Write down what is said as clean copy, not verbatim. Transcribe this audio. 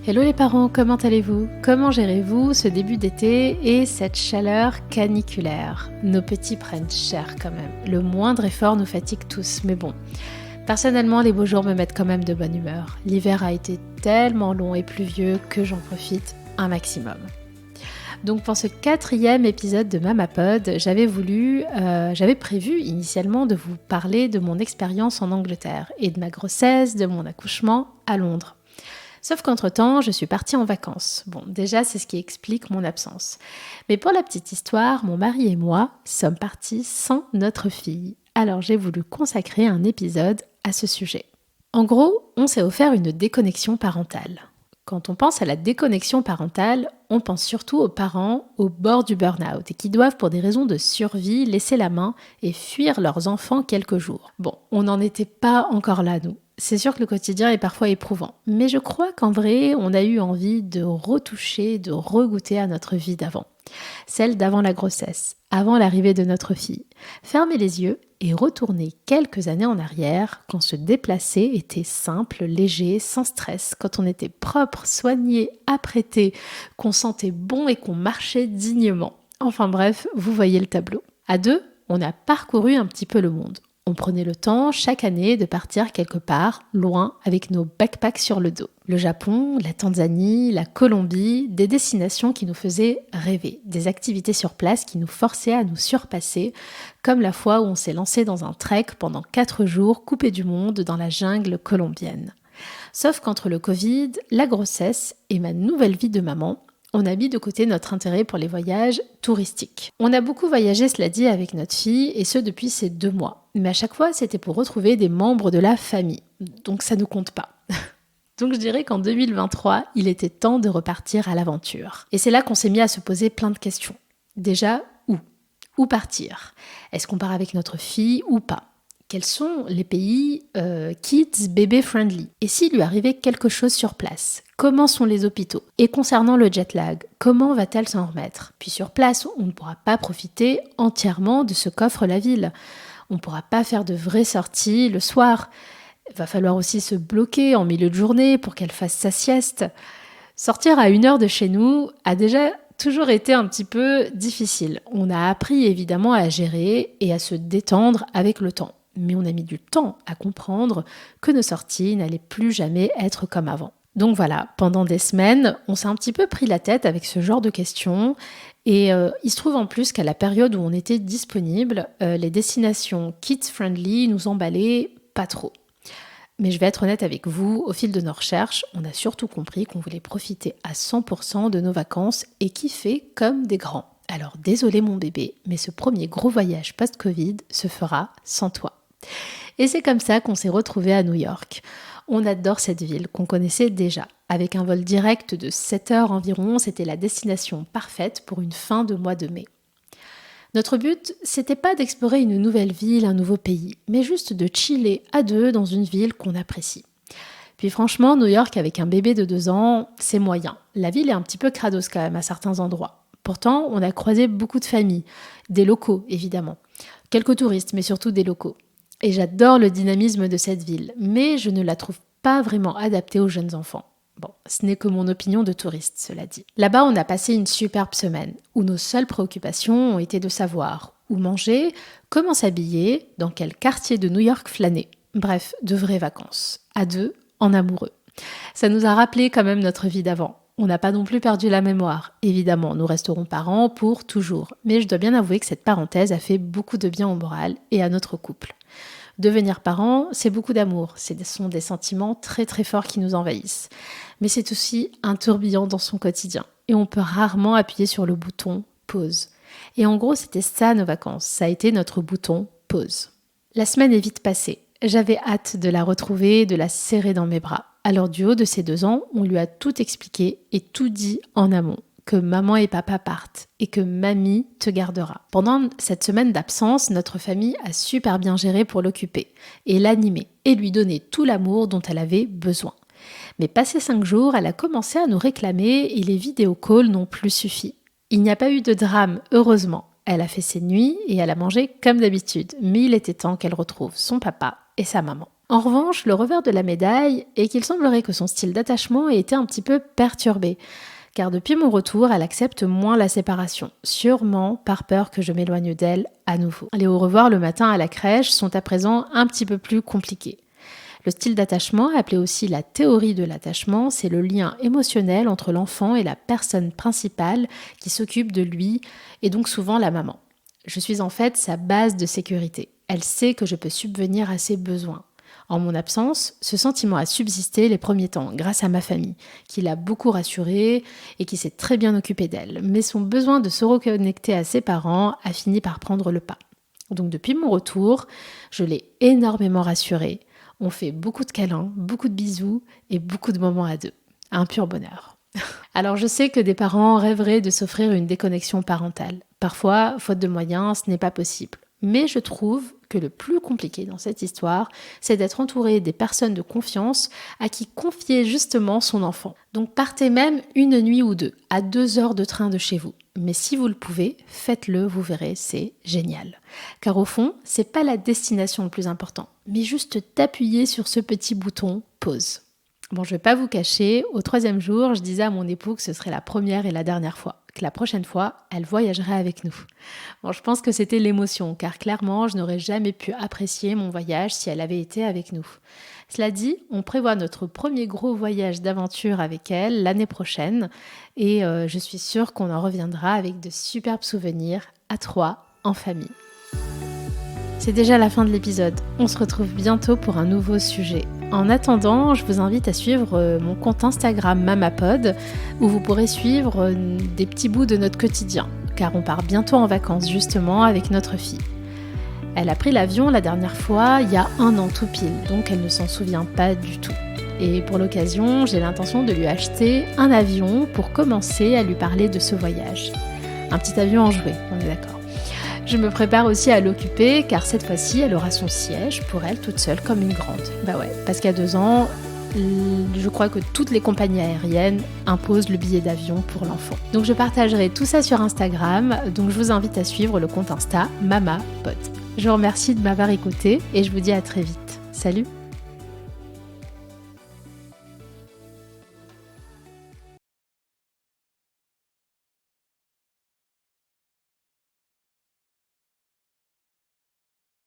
Hello les parents, comment allez-vous? Comment gérez-vous ce début d'été et cette chaleur caniculaire? Nos petits prennent cher quand même. Le moindre effort nous fatigue tous, mais bon. Personnellement, les beaux jours me mettent quand même de bonne humeur. L'hiver a été tellement long et pluvieux que j'en profite un maximum. Donc pour ce 4e épisode de Mamapod, j'avais prévu initialement de vous parler de mon expérience en Angleterre et de ma grossesse, de mon accouchement à Londres. Sauf qu'entre-temps, je suis partie en vacances. Bon, déjà, c'est ce qui explique mon absence. Mais pour la petite histoire, mon mari et moi sommes partis sans notre fille. Alors j'ai voulu consacrer un épisode à ce sujet. En gros, on s'est offert une déconnexion parentale. Quand on pense à la déconnexion parentale, on pense surtout aux parents au bord du burn-out et qui doivent, pour des raisons de survie, laisser la main et fuir leurs enfants quelques jours. Bon, on n'en était pas encore là, nous. C'est sûr que le quotidien est parfois éprouvant, mais je crois qu'en vrai, on a eu envie de retoucher, de regoûter à notre vie d'avant. Celle d'avant la grossesse, avant l'arrivée de notre fille. Fermer les yeux et retourner quelques années en arrière, quand se déplacer était simple, léger, sans stress, quand on était propre, soigné, apprêté, qu'on sentait bon et qu'on marchait dignement. Enfin bref, vous voyez le tableau. À deux, on a parcouru un petit peu le monde. On prenait le temps chaque année de partir quelque part, loin, avec nos backpacks sur le dos. Le Japon, la Tanzanie, la Colombie, des destinations qui nous faisaient rêver, des activités sur place qui nous forçaient à nous surpasser, comme la fois où on s'est lancé dans un trek pendant 4 jours coupé du monde dans la jungle colombienne. Sauf qu'entre le Covid, la grossesse et ma nouvelle vie de maman, on a mis de côté notre intérêt pour les voyages touristiques. On a beaucoup voyagé, cela dit, avec notre fille, et ce depuis ces 2 mois. Mais à chaque fois, c'était pour retrouver des membres de la famille. Donc ça ne compte pas. Donc je dirais qu'en 2023, il était temps de repartir à l'aventure. Et c'est là qu'on s'est mis à se poser plein de questions. Déjà, où? Où partir? Est-ce qu'on part avec notre fille ou pas? Quels sont les pays kids bébé friendly? Et s'il lui arrivait quelque chose sur place? Comment sont les hôpitaux? Et concernant le jet lag, comment va-t-elle s'en remettre? Puis sur place, on ne pourra pas profiter entièrement de ce qu'offre la ville. On ne pourra pas faire de vraies sorties le soir. Il va falloir aussi se bloquer en milieu de journée pour qu'elle fasse sa sieste. Sortir à 1 heure de chez nous a déjà toujours été un petit peu difficile. On a appris évidemment à gérer et à se détendre avec le temps. Mais on a mis du temps à comprendre que nos sorties n'allaient plus jamais être comme avant. Donc voilà, pendant des semaines, on s'est un petit peu pris la tête avec ce genre de questions et il se trouve en plus qu'à la période où on était disponible, les destinations kids-friendly nous emballaient pas trop. Mais je vais être honnête avec vous, au fil de nos recherches, on a surtout compris qu'on voulait profiter à 100% de nos vacances et kiffer comme des grands. Alors désolé mon bébé, mais ce premier gros voyage post-Covid se fera sans toi. Et c'est comme ça qu'on s'est retrouvés à New York. On adore cette ville qu'on connaissait déjà. Avec un vol direct de 7 heures environ, c'était la destination parfaite pour une fin de mois de mai. Notre but, c'était pas d'explorer une nouvelle ville, un nouveau pays, mais juste de chiller à 2 dans une ville qu'on apprécie. Puis franchement, New York avec un bébé de 2 ans, c'est moyen. La ville est un petit peu crados quand même à certains endroits. Pourtant, on a croisé beaucoup de familles, des locaux évidemment, quelques touristes, mais surtout des locaux. Et j'adore le dynamisme de cette ville, mais je ne la trouve pas vraiment adaptée aux jeunes enfants. Bon, ce n'est que mon opinion de touriste, cela dit. Là-bas, on a passé une superbe semaine, où nos seules préoccupations ont été de savoir où manger, comment s'habiller, dans quel quartier de New York flâner. Bref, de vraies vacances, à 2, en amoureux. Ça nous a rappelé quand même notre vie d'avant. On n'a pas non plus perdu la mémoire. Évidemment, nous resterons parents pour toujours. Mais je dois bien avouer que cette parenthèse a fait beaucoup de bien au moral et à notre couple. Devenir parent, c'est beaucoup d'amour. Ce sont des sentiments très très forts qui nous envahissent. Mais c'est aussi un tourbillon dans son quotidien. Et on peut rarement appuyer sur le bouton pause. Et en gros, c'était ça nos vacances. Ça a été notre bouton pause. La semaine est vite passée. J'avais hâte de la retrouver, de la serrer dans mes bras. Alors du haut de ses 2 ans, on lui a tout expliqué et tout dit en amont. Que maman et papa partent et que mamie te gardera. Pendant cette semaine d'absence, notre famille a super bien géré pour l'occuper et l'animer et lui donner tout l'amour dont elle avait besoin. Mais passé 5 jours, elle a commencé à nous réclamer et les vidéocalls n'ont plus suffi. Il n'y a pas eu de drame, heureusement. Elle a fait ses nuits et elle a mangé comme d'habitude, mais il était temps qu'elle retrouve son papa et sa maman. En revanche, le revers de la médaille est qu'il semblerait que son style d'attachement ait été un petit peu perturbé. Car depuis mon retour, elle accepte moins la séparation, sûrement par peur que je m'éloigne d'elle à nouveau. Les au revoir le matin à la crèche sont à présent un petit peu plus compliqués. Le style d'attachement, appelé aussi la théorie de l'attachement, c'est le lien émotionnel entre l'enfant et la personne principale qui s'occupe de lui, et donc souvent la maman. Je suis en fait sa base de sécurité. Elle sait que je peux subvenir à ses besoins. En mon absence, ce sentiment a subsisté les premiers temps grâce à ma famille, qui l'a beaucoup rassurée et qui s'est très bien occupée d'elle. Mais son besoin de se reconnecter à ses parents a fini par prendre le pas. Donc depuis mon retour, je l'ai énormément rassurée. On fait beaucoup de câlins, beaucoup de bisous et beaucoup de moments à deux. Un pur bonheur. Alors je sais que des parents rêveraient de s'offrir une déconnexion parentale. Parfois, faute de moyens, ce n'est pas possible. Mais je trouve que le plus compliqué dans cette histoire, c'est d'être entouré des personnes de confiance à qui confier justement son enfant. Donc partez même une nuit ou deux, à 2 heures de train de chez vous. Mais si vous le pouvez, faites-le, vous verrez, c'est génial. Car au fond, c'est pas la destination le plus important, mais juste d'appuyer sur ce petit bouton pause. Bon, je vais pas vous cacher, au 3e jour, je disais à mon époux que ce serait la première et la dernière fois, que la prochaine fois, elle voyagerait avec nous. Bon, je pense que c'était l'émotion, car clairement, je n'aurais jamais pu apprécier mon voyage si elle avait été avec nous. Cela dit, on prévoit notre premier gros voyage d'aventure avec elle l'année prochaine, et je suis sûre qu'on en reviendra avec de superbes souvenirs à 3, en famille. C'est déjà la fin de l'épisode. On se retrouve bientôt pour un nouveau sujet. En attendant, je vous invite à suivre mon compte Instagram Mamapod, où vous pourrez suivre des petits bouts de notre quotidien, car on part bientôt en vacances justement avec notre fille. Elle a pris l'avion la dernière fois il y a 1 an tout pile, donc elle ne s'en souvient pas du tout. Et pour l'occasion, j'ai l'intention de lui acheter un avion pour commencer à lui parler de ce voyage. Un petit avion en jouet, on est d'accord. Je me prépare aussi à l'occuper car cette fois-ci, elle aura son siège pour elle toute seule comme une grande. Bah ouais, parce qu'à 2 ans, je crois que toutes les compagnies aériennes imposent le billet d'avion pour l'enfant. Donc je partagerai tout ça sur Instagram, donc je vous invite à suivre le compte Insta Mamapod. Je vous remercie de m'avoir écouté et je vous dis à très vite. Salut!